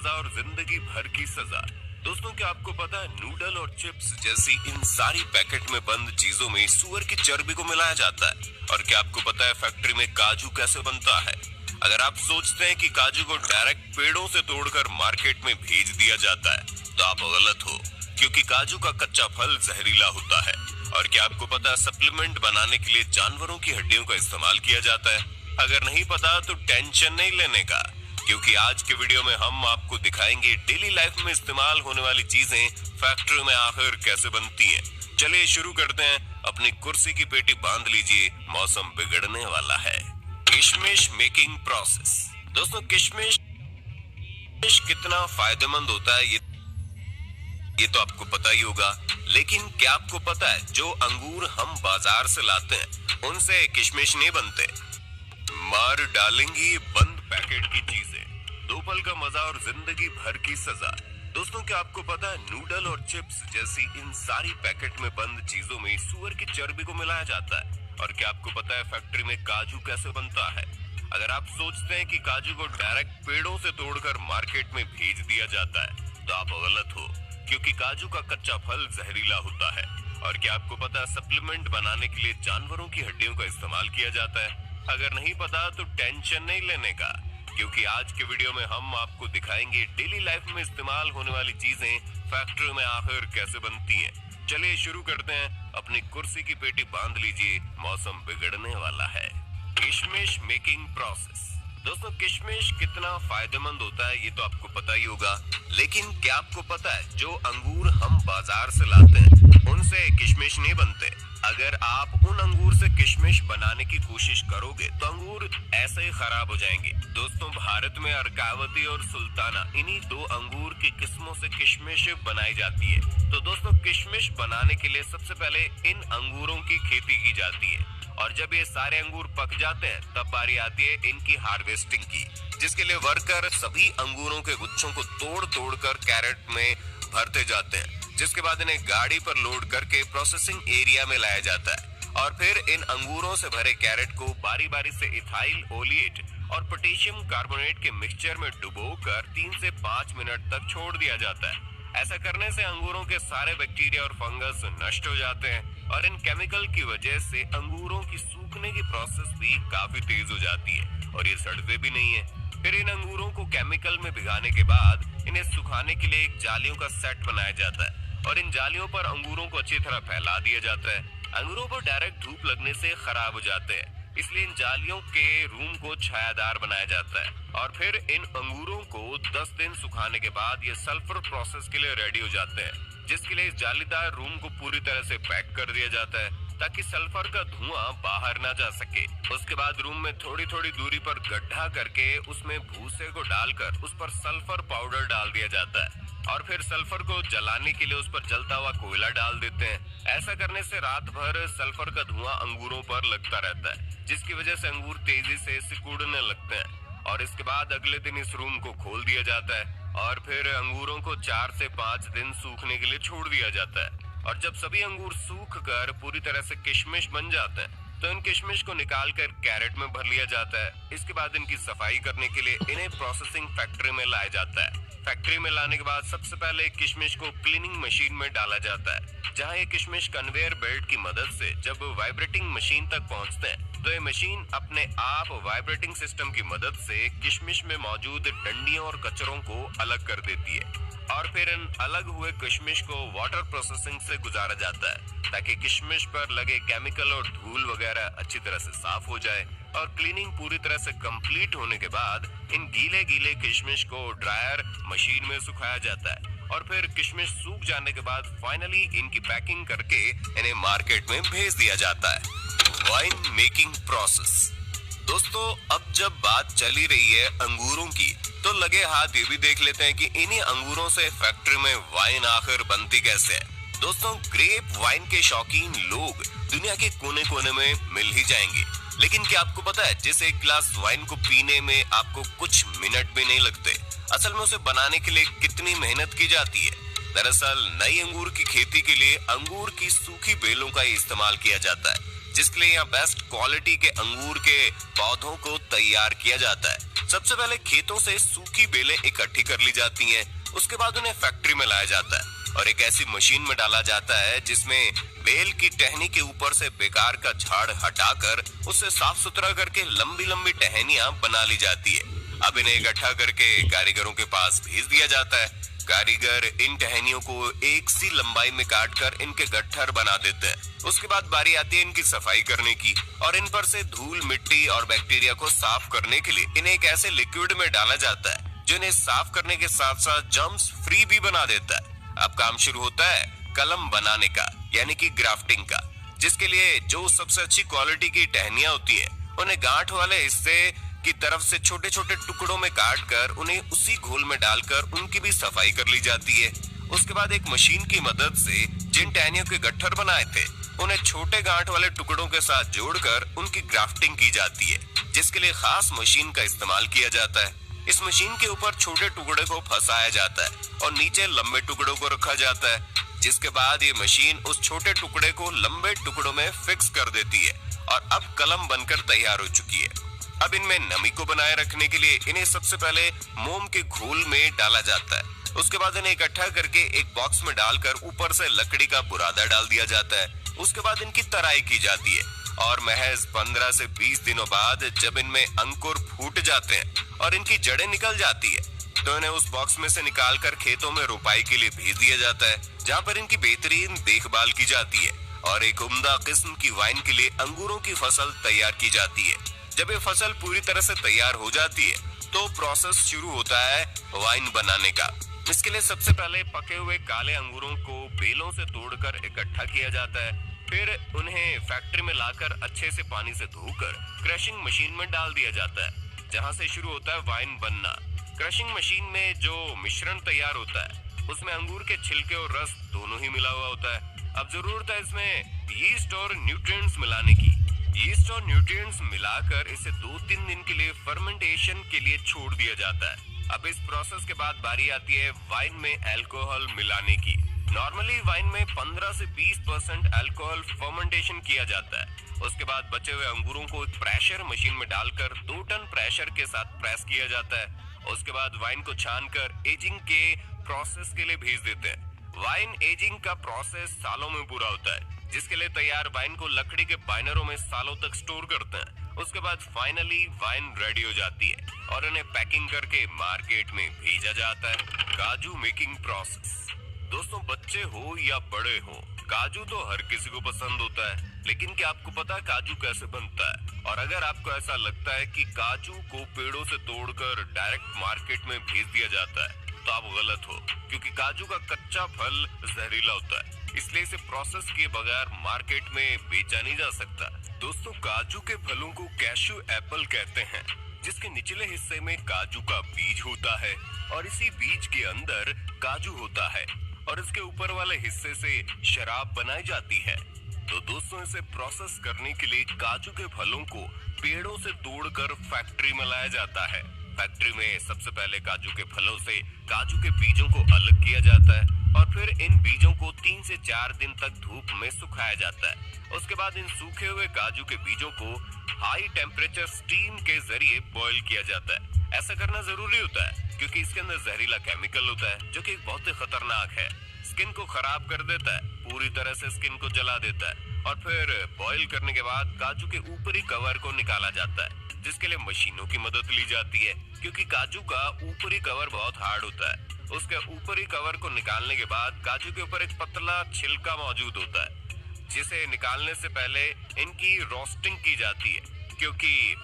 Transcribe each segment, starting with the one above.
मजा और जिंदगी भर की सजा। दोस्तों, क्या आपको पता है नूडल और चिप्स जैसी इन सारी पैकेट में बंद चीजों में सुअर की चर्बी को मिलाया जाता है? और क्या आपको पता है फैक्ट्री में काजू कैसे बनता है? अगर आप सोचते हैं कि काजू को डायरेक्ट पेड़ों से तोड़कर मार्केट में भेज दिया जाता है तो आप गलत हो, क्योंकि काजू का कच्चा फल जहरीला होता है। और क्या आपको पता है सप्लीमेंट बनाने के लिए जानवरों की हड्डियों का इस्तेमाल किया जाता है? अगर नहीं पता तो टेंशन नहीं लेने का, क्योंकि आज के वीडियो में हम आपको दिखाएंगे डेली लाइफ में इस्तेमाल होने वाली चीजें फैक्ट्री में आखिर कैसे बनती हैं। चलिए शुरू करते हैं। अपनी कुर्सी की पेटी बांध लीजिए, मौसम बिगड़ने वाला है। किशमिश मेकिंग प्रोसेस। दोस्तों, किशमिश कितना फायदेमंद होता है ये तो आपको पता ही होगा, लेकिन क्या आपको पता है जो अंगूर हम बाजार से लाते हैं उनसे किशमिश नहीं बनते? मार डालेंगी बंद पैकेट की चीजें, दो पल का मजा और जिंदगी भर की सजा। दोस्तों, क्या आपको पता है नूडल और चिप्स जैसी इन सारी पैकेट में बंद चीजों में सुअर की चर्बी को मिलाया जाता है? और क्या आपको पता है फैक्ट्री में काजू कैसे बनता है? अगर आप सोचते हैं कि काजू को डायरेक्ट पेड़ों से तोड़कर मार्केट में भेज दिया जाता है तो आप गलत हो, क्योंकि काजू का कच्चा फल जहरीला होता है। और क्या आपको पता है सप्लीमेंट बनाने के लिए जानवरों की हड्डियों का इस्तेमाल किया जाता है? अगर नहीं पता तो टेंशन नहीं लेने का, क्योंकि आज के वीडियो में हम आपको दिखाएंगे डेली लाइफ में इस्तेमाल होने वाली चीजें फैक्ट्री में आखिर कैसे बनती हैं। चलिए शुरू करते हैं। अपनी कुर्सी की पेटी बांध लीजिए, मौसम बिगड़ने वाला है। किशमिश मेकिंग प्रोसेस। दोस्तों, किशमिश कितना फायदेमंद होता है ये तो आपको पता ही होगा, लेकिन क्या आपको पता है जो अंगूर हम बाजार से लाते हैं उनसे किशमिश नहीं बनते? अगर आप उन अंगूर से किशमिश बनाने की कोशिश करोगे तो अंगूर ऐसे ही खराब हो जाएंगे। दोस्तों, भारत में अर्कावती और सुल्ताना इन्हीं दो अंगूर की किस्मों से किशमिश बनाई जाती है। तो दोस्तों, किशमिश बनाने के लिए सबसे पहले इन अंगूरों की खेती की जाती है, और जब ये सारे अंगूर पक जाते हैं तब बारी आती है इनकी हार्वेस्टिंग की, जिसके लिए वर्कर सभी अंगूरों के गुच्छों को तोड़ तोड़ कर कैरेट में भरते जाते हैं, जिसके बाद इन्हें गाड़ी पर लोड करके प्रोसेसिंग एरिया में लाया जाता है। और फिर इन अंगूरों से भरे कैरेट को बारी बारी से इथाइल ओलिएट और पोटेशियम कार्बोनेट के मिक्सचर में डुबोकर 3 से 5 मिनट तक छोड़ दिया जाता है। ऐसा करने से अंगूरों के सारे बैक्टीरिया और फंगस नष्ट हो जाते हैं, और इन केमिकल की वजह से अंगूरों की सूखने की प्रोसेस भी काफी तेज हो जाती है और ये सड़ते भी नहीं है। फिर इन अंगूरों को केमिकल में भिगाने के बाद इन्हें सुखाने के लिए एक जालियों का सेट बनाया जाता है, और इन जालियों पर अंगूरों को अच्छी तरह फैला दिया जाता है। अंगूरों पर डायरेक्ट धूप लगने से खराब हो जाते हैं, इसलिए इन जालियों के रूम को छायादार बनाया जाता है। और फिर इन अंगूरों को 10 दिन सुखाने के बाद ये सल्फर प्रोसेस के लिए रेडी हो जाते हैं, जिसके लिए इस जालीदार रूम को पूरी तरह से पैक कर दिया जाता है ताकि सल्फर का धुआं बाहर ना जा सके। उसके बाद रूम में थोड़ी थोड़ी दूरी पर गड्ढा करके उसमें भूसे को डालकर उस पर सल्फर पाउडर डाल दिया जाता है, और फिर सल्फर को जलाने के लिए उस पर जलता हुआ कोयला डाल देते हैं। ऐसा करने से रात भर सल्फर का धुआं अंगूरों पर लगता रहता है, जिसकी वजह से अंगूर तेजी से सिकुड़ने लगते हैं। और इसके बाद अगले दिन इस रूम को खोल दिया जाता है, और फिर अंगूरों को 4 से 5 दिन सूखने के लिए छोड़ दिया जाता है। और जब सभी अंगूर सूख कर पूरी तरह से किशमिश बन जाते हैं तो इन किशमिश को निकाल कर कैरेट में भर लिया जाता है। इसके बाद इनकी सफाई करने के लिए इन्हें प्रोसेसिंग फैक्ट्री में लाया जाता है। फैक्ट्री में लाने के बाद सबसे पहले किशमिश को क्लीनिंग मशीन में डाला जाता है, जहां ये किशमिश कन्वेयर बेल्ट की मदद से जब वाइब्रेटिंग मशीन तक पहुंचते हैं तो ये मशीन अपने आप वाइब्रेटिंग सिस्टम की मदद से किशमिश में मौजूद डंडियों और कचरों को अलग कर देती है। और फिर इन अलग हुए किशमिश को वाटर प्रोसेसिंग से गुजारा जाता है ताकि किशमिश पर लगे केमिकल और धूल वगैरह अच्छी तरह से साफ हो जाए। और क्लीनिंग पूरी तरह से कंप्लीट होने के बाद इन गीले गीले किशमिश को ड्रायर मशीन में सुखाया जाता है, और फिर किशमिश सूख जाने के बाद फाइनली इनकी पैकिंग करके इन्हें मार्केट में भेज दिया जाता है। Wine making process. दोस्तों, अब जब बात चली रही है अंगूरों की तो लगे हाथ ये भी देख लेते हैं कि इन्हीं अंगूरों से फैक्ट्री में वाइन आखिर बनती कैसे है। दोस्तों, ग्रेप वाइन के शौकीन लोग दुनिया के कोने कोने में मिल ही जाएंगे, लेकिन क्या आपको पता है जिस एक गिलास वाइन को पीने में आपको कुछ मिनट भी नहीं लगते, असल में उसे बनाने के लिए कितनी मेहनत की जाती है? दरअसल नई अंगूर की खेती के लिए अंगूर की सूखी बेलों का इस्तेमाल किया जाता है, जिसके लिए यहाँ बेस्ट क्वालिटी के अंगूर के पौधों को तैयार किया जाता है। सबसे पहले खेतों से सूखी बेलें इकट्ठी कर ली जाती हैं, उसके बाद उन्हें फैक्ट्री में लाया जाता है और एक ऐसी मशीन में डाला जाता है जिसमें बेल की टहनी के ऊपर से बेकार का झाड़ हटाकर उसे साफ सुथरा करके लंबी लंबी टहनियां बना ली जाती है। अब इन्हें इकट्ठा करके कारीगरों के पास भेज दिया जाता है। कारीगर इन टहनियों को एक सी लंबाई में काटकर इनके गट्ठर बना देते हैं। उसके बाद बारी आती है इनकी सफाई करने की और इन पर से धूल, मिट्टी और बैक्टीरिया को साफ करने के लिए इन्हें एक ऐसे लिक्विड में डाला जाता है जो इन्हें साफ करने के साथ साथ जर्म्स फ्री भी बना देता है। अब काम शुरू होता है कलम बनाने का, यानी कि ग्राफ्टिंग का, जिसके लिए जो सबसे अच्छी क्वालिटी की टहनियां होती है उन्हें गांठ वाले हिस्से की तरफ से छोटे छोटे टुकड़ों में काटकर उन्हें उसी घोल में डालकर उनकी भी सफाई कर ली जाती है। उसके बाद एक मशीन की मदद से जिन टहनियों के गट्ठर बनाए थे उन्हें छोटे गांठ वाले टुकड़ों के साथ जोड़कर उनकी ग्राफ्टिंग की जाती है, जिसके लिए खास मशीन का इस्तेमाल किया जाता है। इस मशीन के ऊपर छोटे टुकड़े को फंसाया जाता है और नीचे लंबे टुकड़ों को रखा जाता है, जिसके बाद ये मशीन उस छोटे टुकड़े को लंबे टुकड़ों में फिक्स कर देती है और अब कलम बनकर तैयार हो चुकी है। अब इनमें नमी को बनाए रखने के लिए इन्हें सबसे पहले मोम के घोल में डाला जाता है। उसके बाद इन्हें इकट्ठा करके एक बॉक्स में डालकर ऊपर से लकड़ी का बुरादा डाल दिया जाता है। उसके बाद इनकी तराई की जाती है और महज 15 से 20 दिनों बाद जब इनमें अंकुर फूट जाते हैं और इनकी जड़ें निकल जाती है तो इन्हें उस बॉक्स में से निकालकर खेतों में रोपाई के लिए भेज दिया जाता है, जहाँ पर इनकी बेहतरीन देखभाल की जाती है और एक उम्दा किस्म की वाइन के लिए अंगूरों की फसल तैयार की जाती है। जब ये फसल पूरी तरह से तैयार हो जाती है तो प्रोसेस शुरू होता है वाइन बनाने का। इसके लिए सबसे पहले पके हुए काले अंगूरों को बेलों से तोड़कर इकट्ठा किया जाता है, फिर उन्हें फैक्ट्री में लाकर अच्छे से पानी से धोकर क्रशिंग मशीन में डाल दिया जाता है, जहां से शुरू होता है वाइन बनना। क्रशिंग मशीन में जो मिश्रण तैयार होता है उसमें अंगूर के छिलके और रस दोनों ही मिला हुआ होता है। अब जरूरत है इसमें यीस्ट और न्यूट्रिएंट्स मिलाने की। यीस्ट और न्यूट्रिएंट्स मिलाकर इसे 2-3 दिन के लिए फर्मेंटेशन के लिए छोड़ दिया जाता है। अब इस प्रोसेस के बाद बारी आती है वाइन में अल्कोहल मिलाने की। नॉर्मली वाइन में 15 से 20% अल्कोहल फर्मेंटेशन किया जाता है। उसके बाद बचे हुए अंगूरों को एक प्रेशर मशीन में डालकर 2 टन प्रेशर के साथ प्रेस किया जाता है। उसके बाद वाइन को छानकर एजिंग के प्रोसेस के लिए भेज देते हैं। वाइन एजिंग का प्रोसेस सालों में पूरा होता है, जिसके लिए तैयार वाइन को लकड़ी के बाइनरों में सालों तक स्टोर करते हैं। उसके बाद फाइनली वाइन रेडी हो जाती है और इन्हें पैकिंग करके मार्केट में भेजा जाता है। काजू मेकिंग प्रोसेस। दोस्तों, बच्चे हो या बड़े हो, काजू तो हर किसी को पसंद होता है, लेकिन क्या आपको पता है काजू कैसे बनता है? और अगर आपको ऐसा लगता है कि काजू को पेड़ों से तोड़कर डायरेक्ट मार्केट में भेज दिया जाता है तो आप गलत हो, क्योंकि काजू का कच्चा फल जहरीला होता है, इसलिए इसे प्रोसेस किए बगैर मार्केट में बेचा नहीं जा सकता। दोस्तों, काजू के फलों को कैशू एप्पल कहते हैं, जिसके निचले हिस्से में काजू का बीज होता है और इसी बीज के अंदर काजू होता है और इसके ऊपर वाले हिस्से से शराब बनाई जाती है। तो दोस्तों, इसे प्रोसेस करने के लिए काजू के फलों को पेड़ों से तोड़कर फैक्ट्री में लाया जाता है। फैक्ट्री में सबसे पहले काजू के फलों से काजू के बीजों को अलग किया जाता है और फिर इन बीजों को 3 से 4 दिन तक धूप में सुखाया जाता है। उसके बाद इन सूखे हुए काजू के बीजों को हाई टेम्परेचर स्टीम के जरिए बॉईल किया जाता है। ऐसा करना जरूरी होता है क्योंकि इसके अंदर जहरीला केमिकल होता है जो कि बहुत ही खतरनाक है। स्किन को खराब कर देता है, पूरी तरह से स्किन को जला देता है। और फिर बॉईल करने के बाद काजू के ऊपरी कवर को निकाला जाता है, जिसके लिए मशीनों की मदद ली जाती है, क्योंकि काजू का ऊपरी कवर बहुत हार्ड होता है। उसके ऊपरी कवर को निकालने के बाद काजू के ऊपर एक पतला छिलका मौजूद होता है, जिसे निकालने से पहले इनकी रोस्टिंग की जाती है, क्योंकि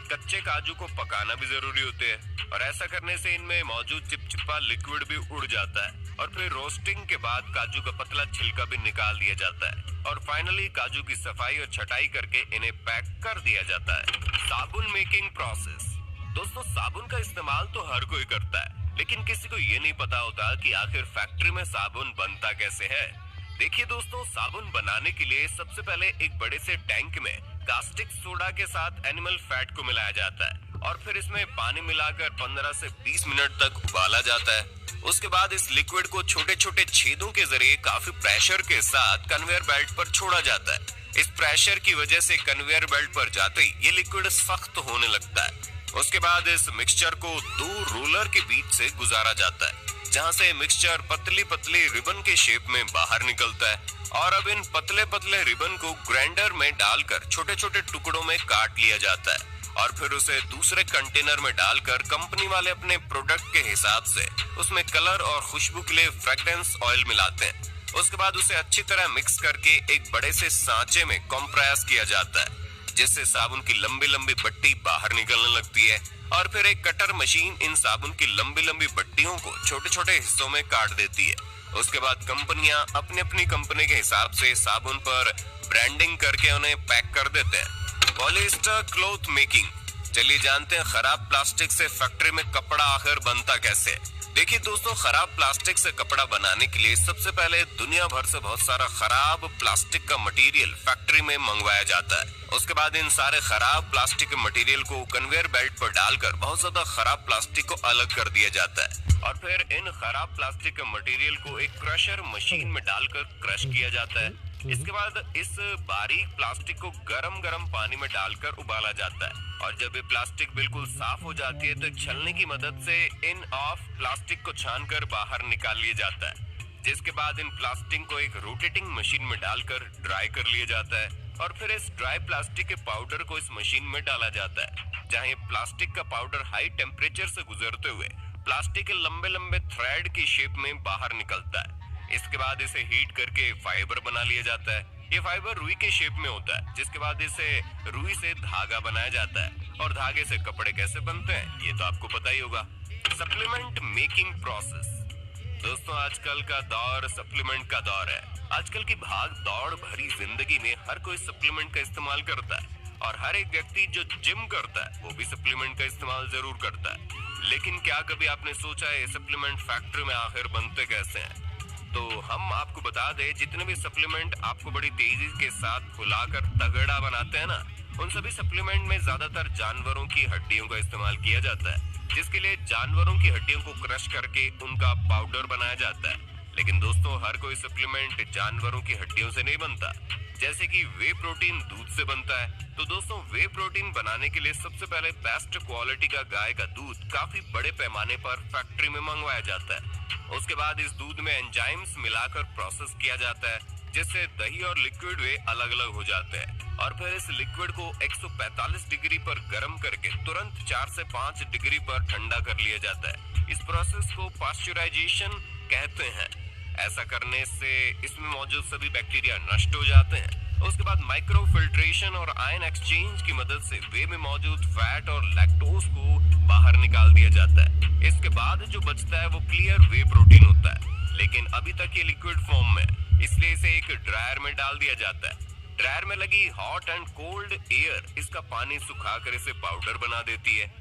कच्चे काजू को पकाना भी जरूरी होते हैं और ऐसा करने से इनमें मौजूद चिपचिपा लिक्विड भी उड़ जाता है। और फिर रोस्टिंग के बाद काजू का पतला छिलका भी निकाल दिया जाता है और फाइनली काजू की सफाई और छटाई करके इन्हें पैक कर दिया जाता है। साबुन मेकिंग प्रोसेस। दोस्तों, साबुन का इस्तेमाल तो हर कोई करता है, लेकिन किसी को ये नहीं पता होता कि आखिर फैक्ट्री में साबुन बनता कैसे है। देखिए दोस्तों, साबुन बनाने के लिए सबसे पहले एक बड़े से टैंक में कास्टिक सोडा के साथ एनिमल फैट को मिलाया जाता है और फिर इसमें पानी मिलाकर 15 से 20 मिनट तक उबाला जाता है। उसके बाद इस लिक्विड को छोटे छोटे छेदों के जरिए काफी प्रेशर के साथ कन्वेयर बेल्ट पर छोड़ा जाता है। इस प्रेशर की वजह से कन्वेयर बेल्ट पर जाते ही ये लिक्विड सख्त होने लगता है। उसके बाद इस मिक्सचर को 2 रोलर के बीच से गुजारा जाता है, जहां से मिक्सचर पतली पतली रिबन के शेप में बाहर निकलता है। और अब इन पतले पतले रिबन को ग्राइंडर में डालकर छोटे छोटे टुकड़ों में काट लिया जाता है और फिर उसे दूसरे कंटेनर में डालकर कंपनी वाले अपने प्रोडक्ट के हिसाब से उसमें कलर और खुशबू के लिए फ्रेग्रेंस ऑयल मिलाते हैं। उसके बाद उसे अच्छी तरह मिक्स करके एक बड़े से सांचे में कंप्रेस किया जाता है, जिससे साबुन की लंबी लंबी बट्टी बाहर निकलने लगती है। और फिर एक कटर मशीन इन साबुन की लंबी लंबी बट्टियों को छोटे छोटे हिस्सों में काट देती है। उसके बाद कंपनियां अपनी अपनी कंपनी के हिसाब से साबुन पर ब्रांडिंग करके उन्हें पैक कर देते हैं। Polyester cloth making. चलिए जानते हैं खराब प्लास्टिक से फैक्ट्री में कपड़ा आखिर बनता कैसे। देखिए दोस्तों, खराब प्लास्टिक से कपड़ा बनाने के लिए सबसे पहले दुनिया भर से बहुत सारा खराब प्लास्टिक का मटेरियल फैक्ट्री में मंगवाया जाता है। उसके बाद इन सारे खराब प्लास्टिक के मटेरियल को कन्वेयर बेल्ट पर डालकर बहुत ज्यादा खराब प्लास्टिक को अलग कर दिया जाता है और फिर इन खराब प्लास्टिक के मटेरियल को एक क्रशर मशीन में डालकर क्रश किया जाता है। इसके बाद इस बारीक प्लास्टिक को गरम गरम पानी में डालकर उबाला जाता है और जब ये प्लास्टिक बिल्कुल साफ हो जाती है तो एक छलनी की मदद से इन ऑफ प्लास्टिक को छानकर बाहर निकाल लिया जाता है, जिसके बाद इन प्लास्टिक को एक रोटेटिंग मशीन में डालकर ड्राई कर लिया जाता है और फिर इस ड्राई प्लास्टिक के पाउडर को इस मशीन में डाला जाता है, जहां ये प्लास्टिक का पाउडर हाई टेम्परेचर से गुजरते हुए प्लास्टिक के लंबे लंबे थ्रेड की शेप में बाहर निकलता है। इसके बाद इसे हीट करके फाइबर बना लिया जाता है। ये फाइबर रुई के शेप में होता है, जिसके बाद इसे रुई से धागा बनाया जाता है और धागे से कपड़े कैसे बनते हैं ये तो आपको पता ही होगा। Supplement making process. दोस्तों, आजकल का दौर सप्लीमेंट का दौर है। आजकल की भाग दौड़ भरी जिंदगी में हर कोई सप्लीमेंट का इस्तेमाल करता है और हर एक व्यक्ति जो जिम करता है वो भी सप्लीमेंट का इस्तेमाल जरूर करता है। लेकिन क्या कभी आपने सोचा है सप्लीमेंट फैक्ट्री में आखिर बनते कैसे हैं? तो हम आपको बता दें, जितने भी सप्लीमेंट आपको बड़ी तेजी के साथ फुलाकर तगड़ा बनाते हैं ना, उन सभी सप्लीमेंट में ज्यादातर जानवरों की हड्डियों का इस्तेमाल किया जाता है, जिसके लिए जानवरों की हड्डियों को क्रश करके उनका पाउडर बनाया जाता है। लेकिन दोस्तों, हर कोई सप्लीमेंट जानवरों की हड्डियों से नहीं बनता। जैसे कि वे प्रोटीन दूध से बनता है, तो दोस्तों वे प्रोटीन बनाने के लिए सबसे पहले बेस्ट क्वालिटी का गाय का दूध काफी बड़े पैमाने पर फैक्ट्री में मंगवाया जाता है। उसके बाद इस दूध में एंजाइम्स मिलाकर प्रोसेस किया जाता है, जिससे दही और लिक्विड वे अलग अलग हो जाते हैं और फिर इस लिक्विड को 145 डिग्री पर गर्म करके तुरंत 4 से 5 डिग्री पर ठंडा कर लिया जाता है। इस प्रोसेस को पास्चराइजेशन कहते हैं। ऐसा करने से इसमें मौजूद सभी बैक्टीरिया नष्ट हो जाते हैं। उसके बाद माइक्रो फिल्ट्रेशन और आयन एक्सचेंज की मदद से वे में मौजूद फैट और लैक्टोज को बाहर निकाल दिया जाता है। इसके बाद जो बचता है वो क्लियर वे प्रोटीन होता है, लेकिन अभी तक ये लिक्विड फॉर्म में, इसलिए इसे एक ड्रायर में डाल दिया जाता है। ड्रायर में लगी हॉट एंड कोल्ड एयर इसका पानी सुखाकर इसे पाउडर बना देती है,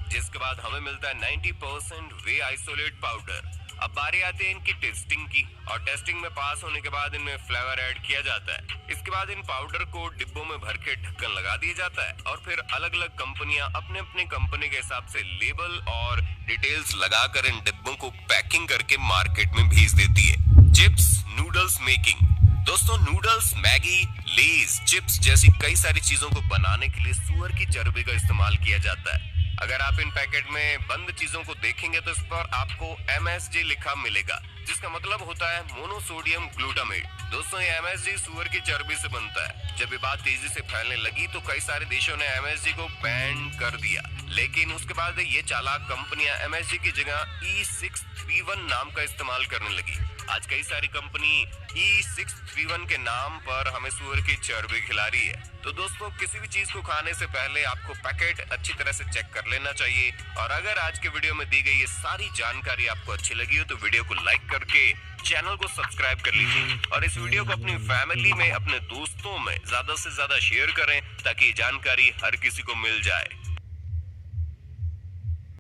जिसके बाद हमें मिलता है 90% वे आइसोलेट पाउडर। अब बारी आती है इनकी टेस्टिंग की और टेस्टिंग में पास होने के बाद इनमें फ्लेवर ऐड किया जाता है। इसके बाद इन पाउडर को डिब्बों में भर के ढक्कन लगा दिया जाता है और फिर अलग अलग कंपनियां अपने अपने कंपनी के हिसाब से लेबल और डिटेल्स लगाकर इन डिब्बों को पैकिंग करके मार्केट में भेज देती है। Chips noodles making. दोस्तों, नूडल्स, मैगी, लेज, चिप्स जैसी कई सारी चीजों को बनाने के लिए सुअर की चर्बी का इस्तेमाल किया जाता है। अगर आप इन पैकेट में बंद चीजों को देखेंगे तो इस पर आपको MSG लिखा मिलेगा, जिसका मतलब होता है मोनोसोडियम ग्लूटामेट। दोस्तों, ये MSG सुअर की चर्बी से बनता है। जब ये बात तेजी से फैलने लगी तो कई सारे देशों ने MSG को बैन कर दिया, लेकिन उसके बाद ये चालाक कंपनियां MSG की जगह E631 नाम का इस्तेमाल करने लगी। आज कई सारी कंपनी E631 के नाम पर हमें सुअर की चर्बी खिला रही है। तो दोस्तों, किसी भी चीज को खाने से पहले आपको पैकेट अच्छी तरह से चेक कर लेना चाहिए। और अगर आज के वीडियो में दी गई ये सारी जानकारी आपको अच्छी लगी हो तो वीडियो को लाइक करके चैनल को सब्सक्राइब कर लीजिए और इस वीडियो को अपनी फैमिली में, अपने दोस्तों में ज्यादा से ज्यादा शेयर करें ताकि जानकारी हर किसी को मिल जाए।